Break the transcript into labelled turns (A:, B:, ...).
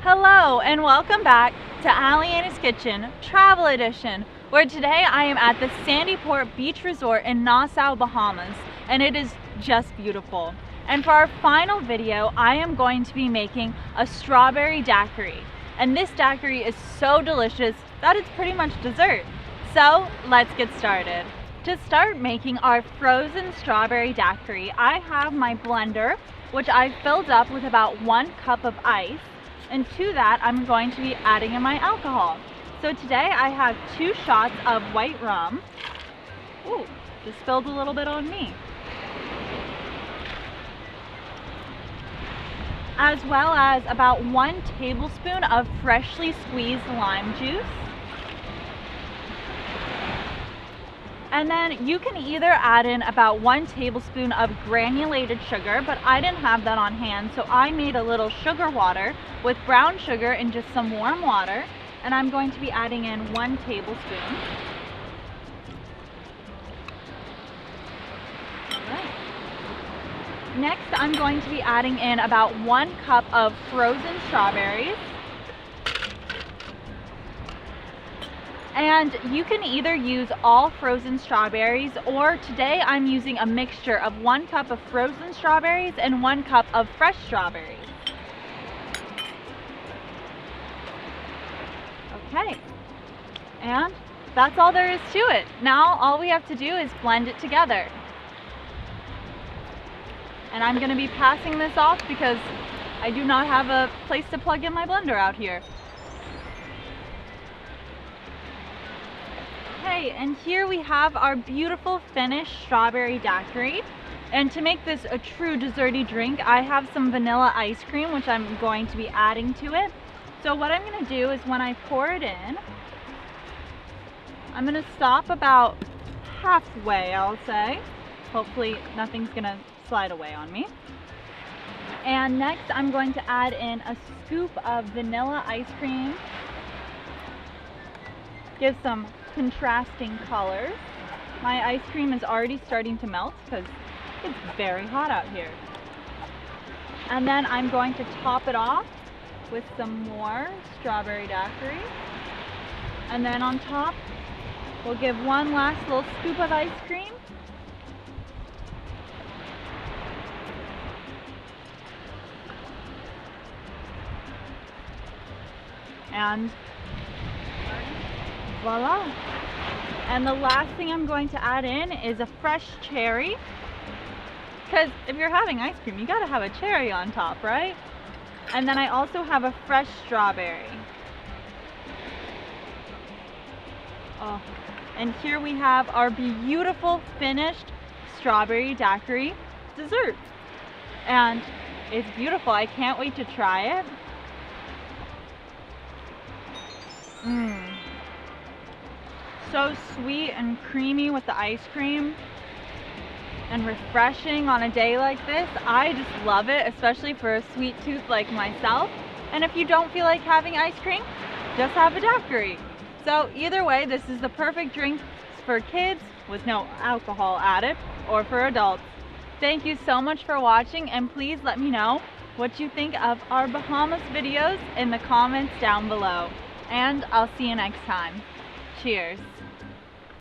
A: Hello and welcome back to Alyena's Kitchen Travel Edition, where today I am at the Sandy Port Beach Resort in Nassau, Bahamas, and it is just beautiful. And for our final video, I am going to be making a strawberry daiquiri. And this daiquiri is so delicious that it's pretty much dessert. So let's get started. To start making our frozen strawberry daiquiri, I have my blender, which I've filled up with about 1 cup of ice. And to that, I'm going to be adding in my alcohol. So today I have 2 shots of white rum. Ooh, just spilled a little bit on me. As well as about 1 tablespoon of freshly squeezed lime juice. And then you can either add in about 1 tablespoon of granulated sugar, but I didn't have that on hand, so I made a little sugar water with brown sugar and just some warm water. And I'm going to be adding in 1 tablespoon. All right. Next, I'm going to be adding in about 1 cup of frozen strawberries. And you can either use all frozen strawberries, or today I'm using a mixture of 1 cup of frozen strawberries and 1 cup of fresh strawberries. Okay, and that's all there is to it. Now all we have to do is blend it together. And I'm going to be passing this off because I do not have a place to plug in my blender out here. Okay, and here we have our beautiful finished strawberry daiquiri. And to make this a true desserty drink, I have some vanilla ice cream, which I'm going to be adding to it. So what I'm going to do is when I pour it in, I'm going to stop about halfway, I'll say. Hopefully nothing's going to slide away on me. And next I'm going to add in a scoop of vanilla ice cream. Give some contrasting colors. My ice cream is already starting to melt because it's very hot out here. And then I'm going to top it off with some more strawberry daiquiri. And then on top, we'll give 1 last little scoop of ice cream. And voila! And the last thing I'm going to add in is a fresh cherry. Because if you're having ice cream, you gotta have a cherry on top, right? And then I also have a fresh strawberry. Oh, and here we have our beautiful finished strawberry daiquiri dessert. And it's beautiful. I can't wait to try it. So sweet and creamy with the ice cream and refreshing on a day like this. I just love it, especially for a sweet tooth like myself. And if you don't feel like having ice cream, just have a daiquiri. So either way, this is the perfect drink for kids with no alcohol added, or for adults. Thank you so much for watching, and please let me know what you think of our Bahamas videos in the comments down below. And I'll see you next time. Cheers.